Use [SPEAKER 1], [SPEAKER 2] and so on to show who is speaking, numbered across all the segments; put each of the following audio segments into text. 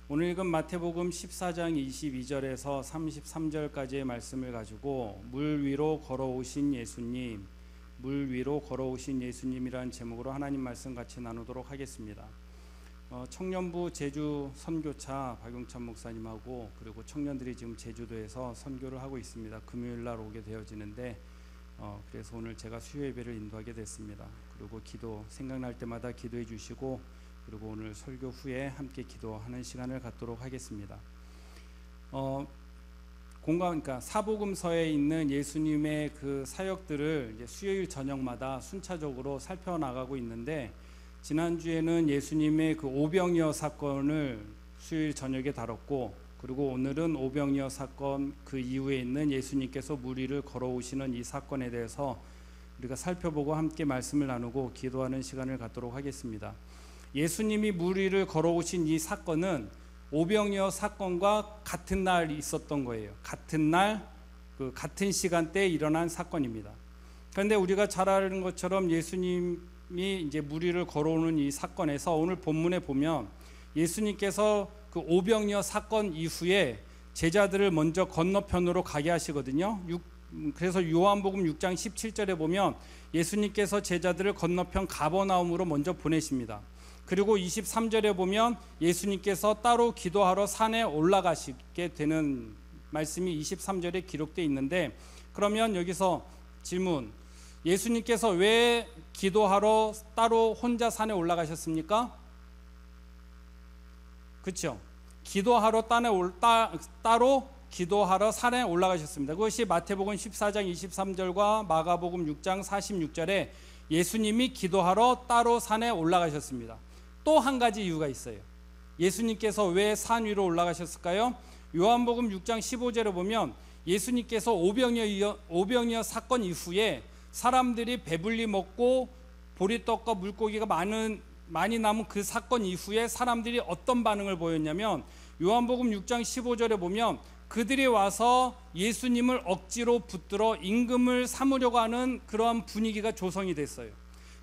[SPEAKER 1] 오늘 읽은 마태복음 14장 22절에서 33절까지의 말씀을 가지고 물 위로 걸어오신 예수님, 물 위로 걸어오신 예수님이라는 제목으로 하나님 말씀 같이 나누도록 하겠습니다. 청년부 제주 선교차 박용찬 목사님하고 그리고 청년들이 지금 제주도에서 선교를 하고 있습니다. 금요일 날 오게 되어지는데 그래서 오늘 제가 수요 예배를 인도하게 됐습니다. 그리고 기도 생각날 때마다 기도해 주시고 그리고 오늘 설교 후에 함께 기도하는 시간을 갖도록 하겠습니다. 그러니까 사복음서에 있는 예수님의 그 사역들을 이제 수요일 저녁마다 순차적으로 살펴나가고 있는데, 지난주에는 예수님의 그 오병이어 사건을 수요일 저녁에 다뤘고, 그리고 오늘은 오병이어 사건 그 이후에 있는 예수님께서 물 위를 걸어오시는 이 사건에 대해서 우리가 살펴보고 함께 말씀을 나누고 기도하는 시간을 갖도록 하겠습니다. 예수님이 물 위를 걸어오신 이 사건은 오병이어 사건과 같은 날 있었던 거예요. 같은 날, 같은 시간대에 일어난 사건입니다. 그런데 우리가 잘 아는 것처럼 예수님이 이제 물 위를 걸어오는 이 사건에서 오늘 본문에 보면 예수님께서 그 오병이어 사건 이후에 제자들을 먼저 건너편으로 가게 하시거든요. 그래서 요한복음 6장 17절에 보면 예수님께서 제자들을 건너편 가버나움으로 먼저 보내십니다. 그리고 23절에 보면 예수님께서 따로 기도하러 산에 올라가시게 되는 말씀이 23절에 기록되어 있는데, 그러면 여기서 질문, 예수님께서 왜 기도하러 따로 혼자 산에 올라가셨습니까? 그렇죠? 기도하러 따로 기도하러 산에 올라가셨습니다. 그것이 마태복음 14장 23절과 마가복음 6장 46절에 예수님이 기도하러 따로 산에 올라가셨습니다. 또 한 가지 이유가 있어요. 예수님께서 왜 산 위로 올라가셨을까요? 요한복음 6장 15절에 보면 예수님께서 오병이어 사건 이후에 사람들이 배불리 먹고 보리떡과 물고기가 많이 남은 그 사건 이후에 사람들이 어떤 반응을 보였냐면, 요한복음 6장 15절에 보면 그들이 와서 예수님을 억지로 붙들어 임금을 삼으려고 하는 그러한 분위기가 조성이 됐어요.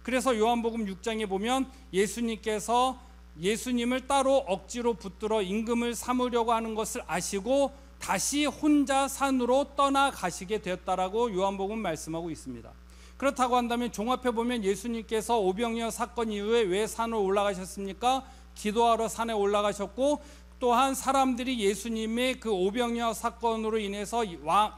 [SPEAKER 1] 그래서 요한복음 6장에 보면 예수님께서 예수님을 따로 억지로 붙들어 임금을 삼으려고 하는 것을 아시고 다시 혼자 산으로 떠나가시게 되었다라고 요한복음 말씀하고 있습니다. 그렇다고 한다면 종합해 보면 예수님께서 오병이어 사건 이후에 왜 산으로 올라가셨습니까? 기도하러 산에 올라가셨고, 또한 사람들이 예수님의 그 오병이어 사건으로 인해서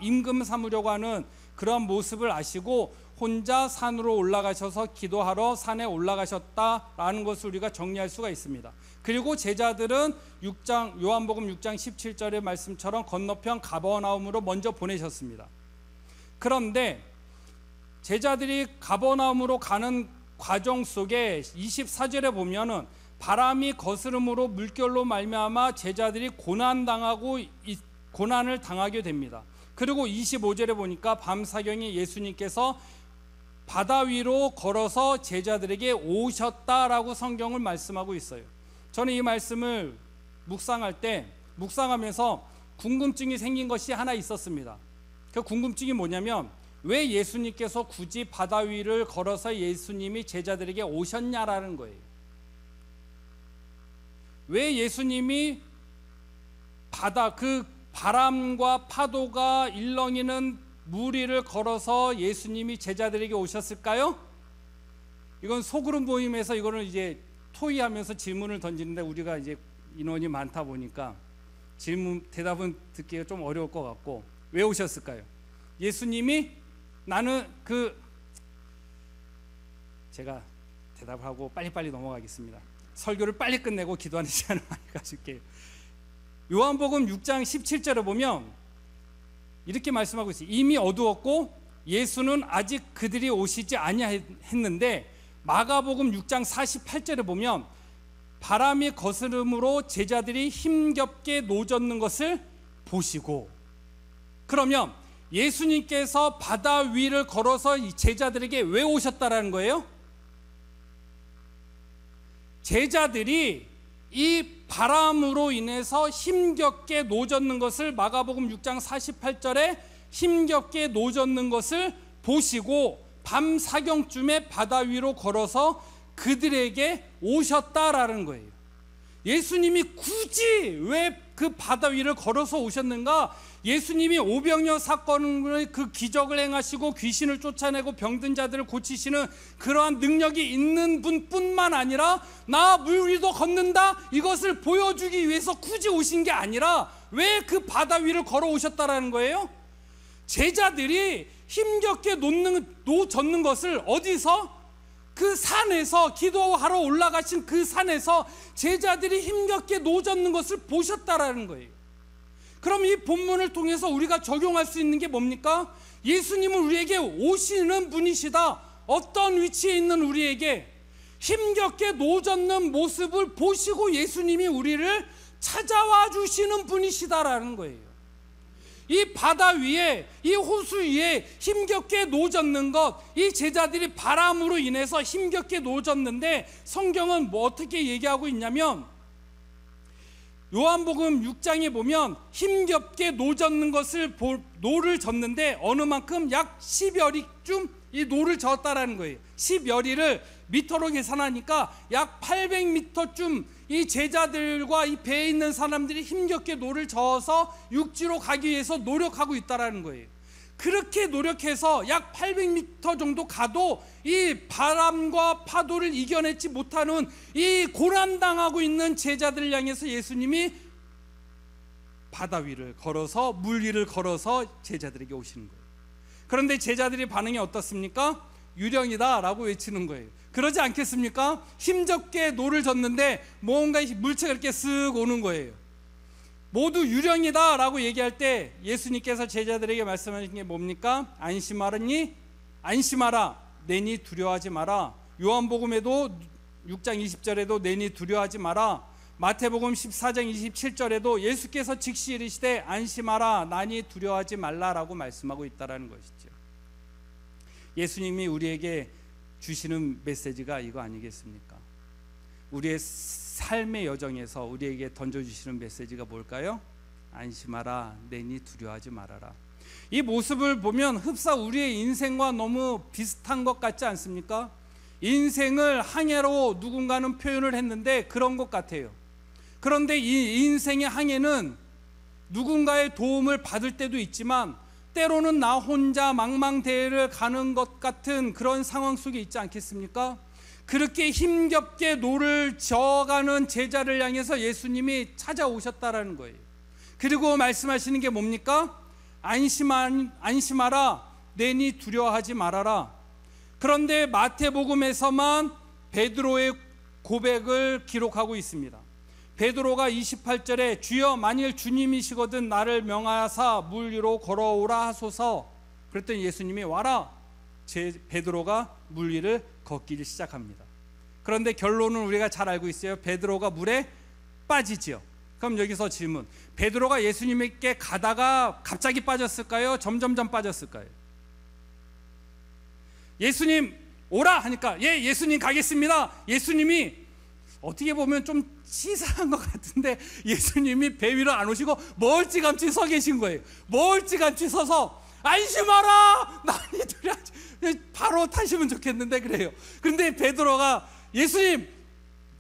[SPEAKER 1] 임금 삼으려고 하는 그런 모습을 아시고 혼자 산으로 올라가셔서 기도하러 산에 올라가셨다라는 것을 우리가 정리할 수가 있습니다. 그리고 제자들은 요한복음 6장 17절의 말씀처럼 건너편 가버나움으로 먼저 보내셨습니다. 그런데 제자들이 가버나움으로 가는 과정 속에 24절에 보면은 바람이 거스름으로 물결로 말미암아 제자들이 고난을 당하게 됩니다. 그리고 25절에 보니까 밤사경에 예수님께서 바다 위로 걸어서 제자들에게 오셨다라고 성경을 말씀하고 있어요. 저는 이 말씀을 묵상하면서 궁금증이 생긴 것이 하나 있었습니다. 그 궁금증이 뭐냐면, 왜 예수님께서 굳이 바다 위를 걸어서 예수님이 제자들에게 오셨냐라는 거예요. 왜 예수님이 그 바람과 파도가 일렁이는 물 위를 걸어서 예수님이 제자들에게 오셨을까요? 이건 소그룹 모임에서 이거를 이제 토의하면서 질문을 던지는데, 우리가 이제 인원이 많다 보니까 대답은 듣기가 좀 어려울 것 같고, 왜 오셨을까요? 예수님이 제가 대답하고 빨리빨리 넘어가겠습니다. 설교를 빨리 끝내고 기도하는 시간을 많이 가질게요. 요한복음 6장 17절에 보면 이렇게 말씀하고 있어요. 이미 어두웠고 예수는 아직 그들이 오시지 아니했는데, 마가복음 6장 48절에 보면 바람이 거스름으로 제자들이 힘겹게 노젓는 것을 보시고, 그러면 예수님께서 바다 위를 걸어서 이 제자들에게 왜 오셨다라는 거예요? 제자들이 이 바람으로 인해서 힘겹게 노젓는 것을, 마가복음 6장 48절에 힘겹게 노젓는 것을 보시고 밤 사경쯤에 바다 위로 걸어서 그들에게 오셨다라는 거예요. 예수님이 굳이 왜 그 바다 위를 걸어서 오셨는가? 예수님이 오병이어 사건을 그 기적을 행하시고 귀신을 쫓아내고 병든 자들을 고치시는 그러한 능력이 있는 분뿐만 아니라 나 물 위도 걷는다 이것을 보여주기 위해서 굳이 오신 게 아니라 왜 그 바다 위를 걸어오셨다라는 거예요? 제자들이 힘겹게 노젓는 것을 어디서? 그 산에서, 기도하러 올라가신 그 산에서 제자들이 힘겹게 노젓는 것을 보셨다라는 거예요. 그럼 이 본문을 통해서 우리가 적용할 수 있는 게 뭡니까? 예수님은 우리에게 오시는 분이시다. 어떤 위치에 있는 우리에게 힘겹게 노젓는 모습을 보시고 예수님이 우리를 찾아와 주시는 분이시다라는 거예요. 이 바다 위에, 이 호수 위에 힘겹게 노젓는 것, 이 제자들이 바람으로 인해서 힘겹게 노젓는데 성경은 뭐 어떻게 얘기하고 있냐면 요한복음 6장에 보면 힘겹게 노젓는 것을 노를 젓는데 어느 만큼 약 10여리쯤 이 노를 저었다라는 거예요. 10여리를 미터로 계산하니까 약 800m쯤 이 제자들과 이 배에 있는 사람들이 힘겹게 노를 저어서 육지로 가기 위해서 노력하고 있다라는 거예요. 그렇게 노력해서 약 800m 정도 가도 이 바람과 파도를 이겨내지 못하는 이 고난당하고 있는 제자들을 향해서 예수님이 바다 위를 걸어서 물 위를 걸어서 제자들에게 오시는 거예요. 그런데 제자들의 반응이 어떻습니까? 유령이다 라고 외치는 거예요. 그러지 않겠습니까? 힘겹게 노를 젓는데 뭔가 물체가 이렇게 쓱 오는 거예요. 모두 유령이다 라고 얘기할 때 예수님께서 제자들에게 말씀하신 게 뭡니까? 안심하라니? 안심하라. 내니 두려워하지 마라. 요한복음에도 6장 20절에도 내니 두려워하지 마라. 마태복음 14장 27절에도 예수께서 즉시 이르시되 안심하라 나니 두려워하지 말라라고 말씀하고 있다라는 것이죠. 예수님이 우리에게 주시는 메시지가 이거 아니겠습니까? 우리의 삶의 여정에서 우리에게 던져주시는 메시지가 뭘까요? 안심하라 내니 두려워하지 말아라. 이 모습을 보면 흡사 우리의 인생과 너무 비슷한 것 같지 않습니까? 인생을 항해로 누군가는 표현을 했는데 그런 것 같아요. 그런데 이 인생의 항해는 누군가의 도움을 받을 때도 있지만 때로는 나 혼자 망망대해를 가는 것 같은 그런 상황 속에 있지 않겠습니까? 그렇게 힘겹게 노를 저어가는 제자를 향해서 예수님이 찾아오셨다라는 거예요. 그리고 말씀하시는 게 뭡니까? 안심하라 내니 두려워하지 말아라. 그런데 마태복음에서만 베드로의 고백을 기록하고 있습니다. 베드로가 28절에 주여 만일 주님이시거든 나를 명하사 물 위로 걸어오라 하소서. 그랬더니 예수님이 와라. 베드로가 물 위를 걷기를 시작합니다. 그런데 결론은 우리가 잘 알고 있어요. 베드로가 물에 빠지죠. 그럼 여기서 질문, 베드로가 예수님께 가다가 갑자기 빠졌을까요? 점점점 빠졌을까요? 예수님 오라 하니까 예 예수님 가겠습니다. 예수님이 어떻게 보면 좀 치사한 것 같은데 예수님이 배 위로 안 오시고 멀찌감치 서 계신 거예요. 멀찌감치 서서 안심하라 나니 두려워하지 바로 타시면 좋겠는데 그래요. 그런데 베드로가 예수님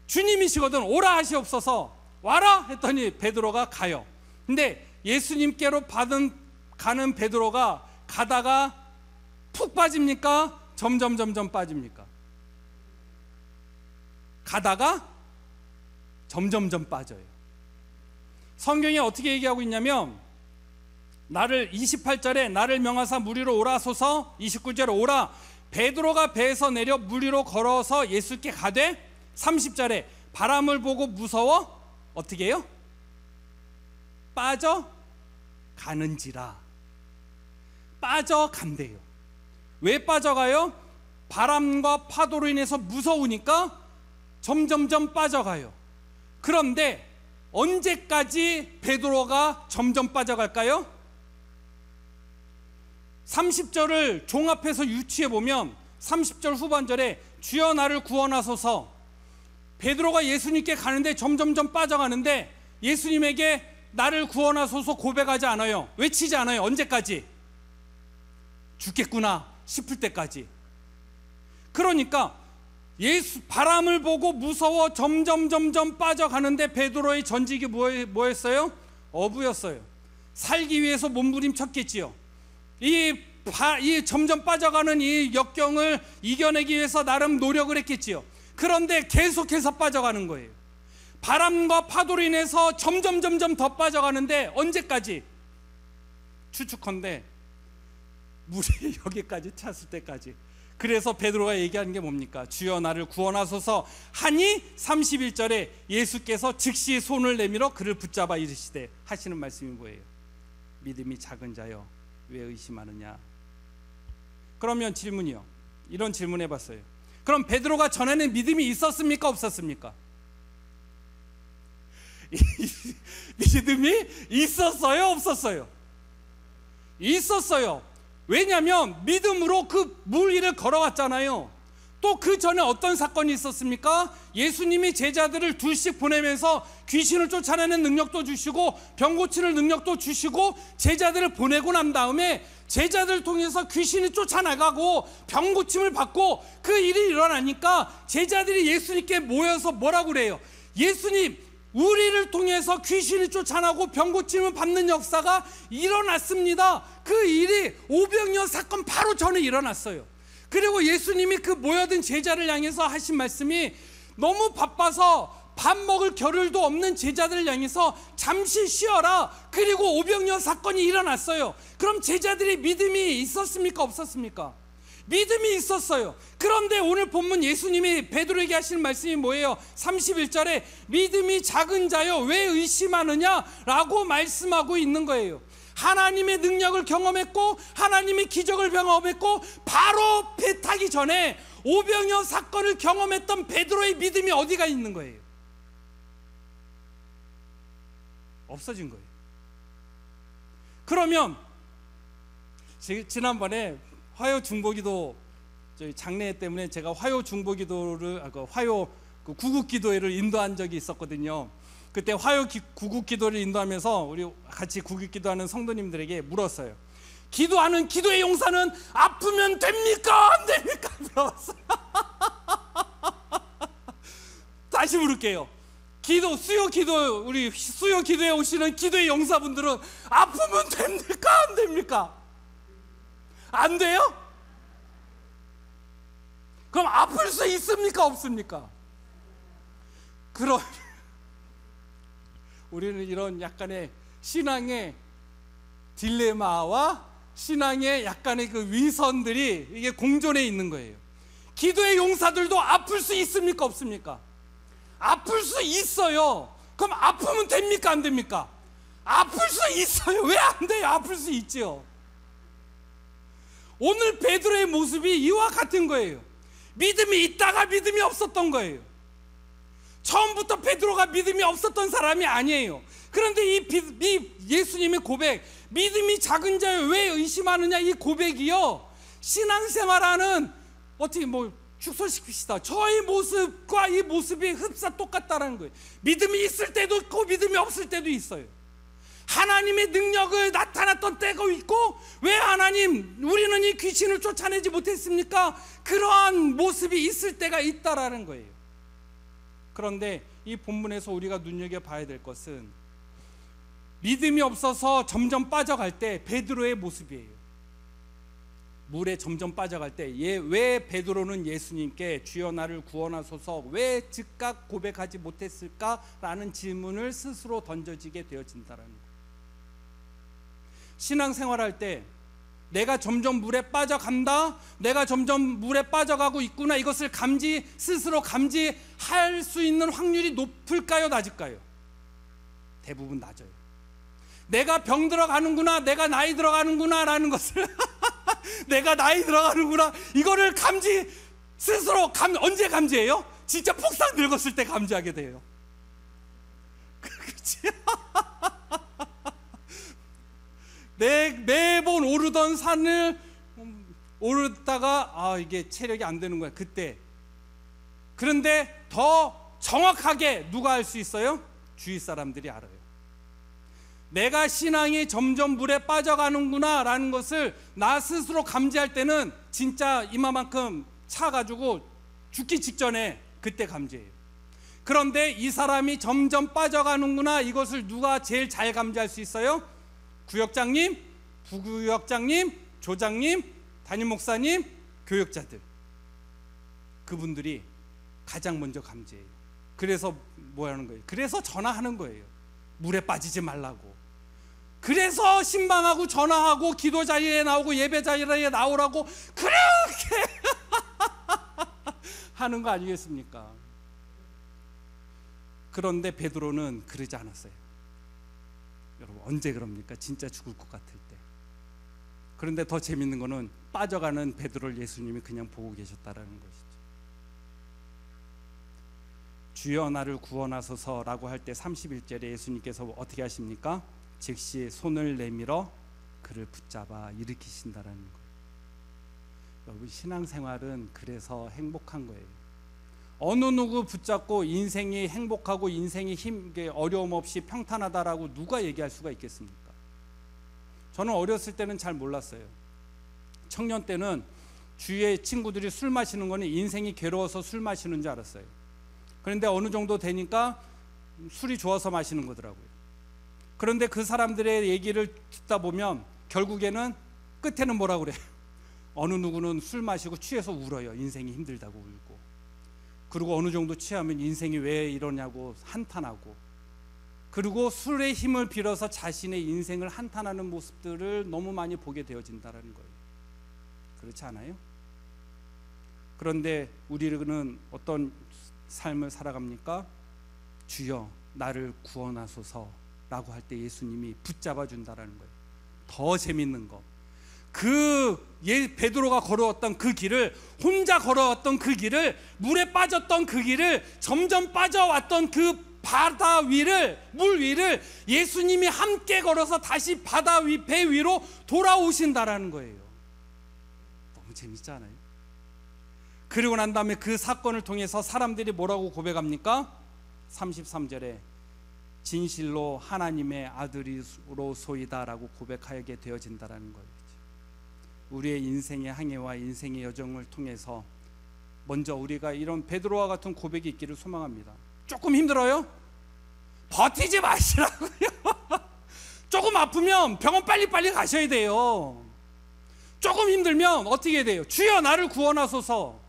[SPEAKER 1] 주님이시거든 오라 하시옵소서 와라 했더니 베드로가 가요. 근데 예수님께로 가는 베드로가 가다가 푹 빠집니까? 점점 빠집니까? 가다가 점점점 빠져요. 성경이 어떻게 얘기하고 있냐면 28절에 나를 명하사 물 위로 오라소서, 29절에 오라. 베드로가 배에서 내려 물 위로 걸어서 예수께 가되 30절에 바람을 보고 무서워 어떻게 해요? 빠져가는지라. 빠져간대요. 왜 빠져가요? 바람과 파도로 인해서 무서우니까 점점점 빠져가요. 그런데 언제까지 베드로가 점점 빠져갈까요? 30절을 종합해서 유추해 보면 30절 후반절에 주여 나를 구원하소서. 베드로가 예수님께 가는데 점점점 빠져가는데 예수님에게 나를 구원하소서 고백하지 않아요. 외치지 않아요. 언제까지? 죽겠구나 싶을 때까지. 그러니까 바람을 보고 무서워 점점 빠져가는데 베드로의 전직이 뭐였어요? 어부였어요. 살기 위해서 몸부림쳤겠지요. 이 점점 빠져가는 이 역경을 이겨내기 위해서 나름 노력을 했겠지요. 그런데 계속해서 빠져가는 거예요. 바람과 파도로 인해서 점점 더 빠져가는데 언제까지? 추측컨대 물이 여기까지 찼을 때까지. 그래서 베드로가 얘기하는 게 뭡니까? 주여 나를 구원하소서 하니 31절에 예수께서 즉시 손을 내밀어 그를 붙잡아 이르시되 하시는 말씀이 뭐예요? 믿음이 작은 자여 왜 의심하느냐? 그러면 질문이요. 이런 질문 해봤어요. 그럼 베드로가 전에는 믿음이 있었습니까? 없었습니까? 믿음이 있었어요? 없었어요? 있었어요. 왜냐하면 믿음으로 그 물 위를 걸어왔잖아요. 또 그 전에 어떤 사건이 있었습니까? 예수님이 제자들을 둘씩 보내면서 귀신을 쫓아내는 능력도 주시고 병 고치는 능력도 주시고 제자들을 보내고 난 다음에 제자들을 통해서 귀신이 쫓아나가고 병 고침을 받고 그 일이 일어나니까 제자들이 예수님께 모여서 뭐라고 그래요? 예수님, 우리를 통해서 귀신이 쫓아나고 병 고침을 받는 역사가 일어났습니다. 그 일이 오병이어 사건 바로 전에 일어났어요. 그리고 예수님이 그 모여든 제자를 향해서 하신 말씀이 너무 바빠서 밥 먹을 겨를도 없는 제자들을 향해서 잠시 쉬어라. 그리고 오병이어 사건이 일어났어요. 그럼 제자들이 믿음이 있었습니까? 없었습니까? 믿음이 있었어요. 그런데 오늘 본문 예수님이 베드로에게 하시는 말씀이 뭐예요? 31절에 믿음이 작은 자여 왜 의심하느냐? 라고 말씀하고 있는 거예요. 하나님의 능력을 경험했고 하나님의 기적을 경험했고 바로 배 타기 전에 오병이어 사건을 경험했던 베드로의 믿음이 어디가 있는 거예요? 없어진 거예요. 그러면 지난번에 화요 중보기도 저희 장례 때문에 제가 화요 중보기도를 화요 구국기도회를 인도한 적이 있었거든요. 그때 화요 구국기도를 인도하면서 우리 같이 구국기도하는 성도님들에게 물었어요. 기도하는 기도의 용사는 아프면 됩니까? 안 됩니까? 물어봤어요. 다시 물을게요. 우리 수요 기도에 오시는 기도의 용사분들은 아프면 됩니까? 안 됩니까? 안 돼요? 그럼 아플 수 있습니까? 없습니까? 그럼 우리는 이런 약간의 신앙의 딜레마와 신앙의 약간의 그 위선들이 이게 공존해 있는 거예요. 기도의 용사들도 아플 수 있습니까? 없습니까? 아플 수 있어요. 그럼 아프면 됩니까? 안 됩니까? 아플 수 있어요. 왜 안 돼요? 아플 수 있죠. 오늘 베드로의 모습이 이와 같은 거예요. 믿음이 있다가 믿음이 없었던 거예요. 처음부터 베드로가 믿음이 없었던 사람이 아니에요. 그런데 이 예수님의 고백, 믿음이 작은 자여 왜 의심하느냐, 이 고백이요, 신앙생활하는 어떻게 축소시킵시다. 저의 모습과 이 모습이 흡사 똑같다는 거예요. 믿음이 있을 때도 있고 믿음이 없을 때도 있어요. 하나님의 능력을 나타났던 때가 있고, 왜 하나님 우리는 이 귀신을 쫓아내지 못했습니까? 그러한 모습이 있을 때가 있다라는 거예요. 그런데 이 본문에서 우리가 눈여겨봐야 될 것은 믿음이 없어서 점점 빠져갈 때 베드로의 모습이에요. 물에 점점 빠져갈 때 왜 베드로는 예수님께 주여 나를 구원하소서 왜 즉각 고백하지 못했을까라는 질문을 스스로 던져지게 되어진다는 거예요. 신앙생활할 때 내가 점점 물에 빠져간다, 내가 점점 물에 빠져가고 있구나, 이것을 스스로 감지할 수 있는 확률이 높을까요, 낮을까요? 대부분 낮아요. 내가 병 들어가는구나, 내가 나이 들어가는구나 라는 것을 내가 나이 들어가는구나, 이거를 스스로 언제 감지해요? 진짜 폭삭 늙었을 때 감지하게 돼요. 그렇지? 매번 오르던 산을 오르다가 이게 체력이 안 되는 거야, 그때. 그런데 더 정확하게 누가 알 수 있어요? 주위 사람들이 알아요. 내가 신앙이 점점 물에 빠져가는구나 라는 것을 나 스스로 감지할 때는 진짜 이마만큼 차가지고 죽기 직전에 그때 감지해요. 그런데 이 사람이 점점 빠져가는구나, 이것을 누가 제일 잘 감지할 수 있어요? 구역장님, 부구역장님, 조장님, 담임 목사님, 교역자들, 그분들이 가장 먼저 감지해요. 그래서 뭐 하는 거예요? 그래서 전화하는 거예요. 물에 빠지지 말라고. 그래서 신방하고 전화하고 기도 자리에 나오고 예배 자리에 나오라고 그렇게 하는 거 아니겠습니까? 그런데 베드로는 그러지 않았어요. 여러분, 언제 그럽니까? 진짜 죽을 것 같을 때. 그런데 더 재밌는 거는 빠져가는 베드로를 예수님이 그냥 보고 계셨다라는 것이죠. 주여 나를 구원하소서라고 할 때 31절에 예수님께서 어떻게 하십니까? 즉시 손을 내밀어 그를 붙잡아 일으키신다라는 거예요. 여러분, 신앙생활은 그래서 행복한 거예요. 어느 누구 붙잡고 인생이 행복하고 인생이 어려움 없이 평탄하다라고 누가 얘기할 수가 있겠습니까? 저는 어렸을 때는 잘 몰랐어요. 청년 때는 주위에 친구들이 술 마시는 거는 인생이 괴로워서 술 마시는 줄 알았어요. 그런데 어느 정도 되니까 술이 좋아서 마시는 거더라고요. 그런데 그 사람들의 얘기를 듣다 보면 결국에는 끝에는 뭐라 그래요? 어느 누구는 술 마시고 취해서 울어요. 인생이 힘들다고 울고. 그리고 어느 정도 취하면 인생이 왜 이러냐고 한탄하고. 그리고 술의 힘을 빌어서 자신의 인생을 한탄하는 모습들을 너무 많이 보게 되어진다는 거예요. 그렇지 않아요? 그런데 우리는 어떤 삶을 살아갑니까? 주여 나를 구원하소서라고 할 때 예수님이 붙잡아 준다라는 거예요. 더 재밌는 거, 베드로가 걸어왔던 그 길을, 혼자 걸어왔던 그 길을, 물에 빠졌던 그 길을, 점점 빠져왔던 그 바다 위를, 물 위를 예수님이 함께 걸어서 다시 바다 위, 배 위로 돌아오신다라는 거예요. 너무 재밌지 않아요? 그리고 난 다음에 그 사건을 통해서 사람들이 뭐라고 고백합니까? 33절에 진실로 하나님의 아들이로소이다라고 고백하게 되어진다라는 거예요. 우리의 인생의 항해와 인생의 여정을 통해서 먼저 우리가 이런 베드로와 같은 고백이 있기를 소망합니다. 조금 힘들어요? 버티지 마시라고요. 조금 아프면 병원 빨리빨리 가셔야 돼요. 조금 힘들면 어떻게 해야 돼요? 주여 나를 구원하소서.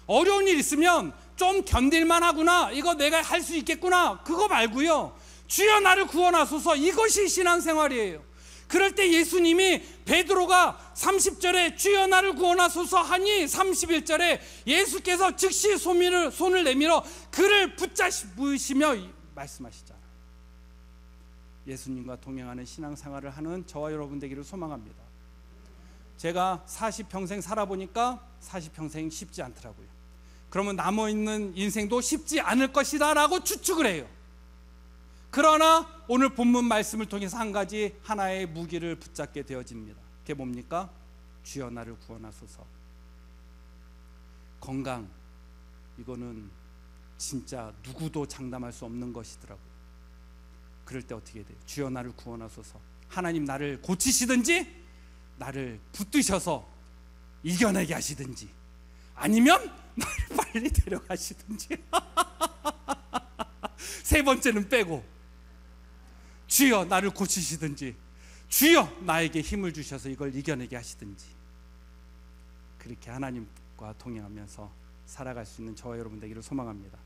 [SPEAKER 1] 어려운 일 있으면 좀 견딜만 하구나, 이거 내가 할 수 있겠구나, 그거 말고요, 주여 나를 구원하소서. 이것이 신앙생활이에요. 그럴 때 예수님이 베드로가 30절에 주여 나를 구원하소서 하니 31절에 예수께서 즉시 손을 내밀어 그를 붙잡으시며 말씀하시잖아요. 예수님과 동행하는 신앙생활을 하는 저와 여러분 되기를 소망합니다. 제가 40평생 살아보니까 40평생 쉽지 않더라고요. 그러면 남아있는 인생도 쉽지 않을 것이다 라고 추측을 해요. 그러나 오늘 본문 말씀을 통해서 한 가지 하나의 무기를 붙잡게 되어집니다. 그게 뭡니까? 주여 나를 구원하소서. 건강, 이거는 진짜 누구도 장담할 수 없는 것이더라고요. 그럴 때 어떻게 돼요? 주여 나를 구원하소서. 하나님 나를 고치시든지 나를 붙드셔서 이겨내게 하시든지, 아니면 나를 빨리 데려가시든지. 세 번째는 빼고 주여 나를 고치시든지, 주여 나에게 힘을 주셔서 이걸 이겨내게 하시든지, 그렇게 하나님과 동행하면서 살아갈 수 있는 저와 여러분 되기를 소망합니다.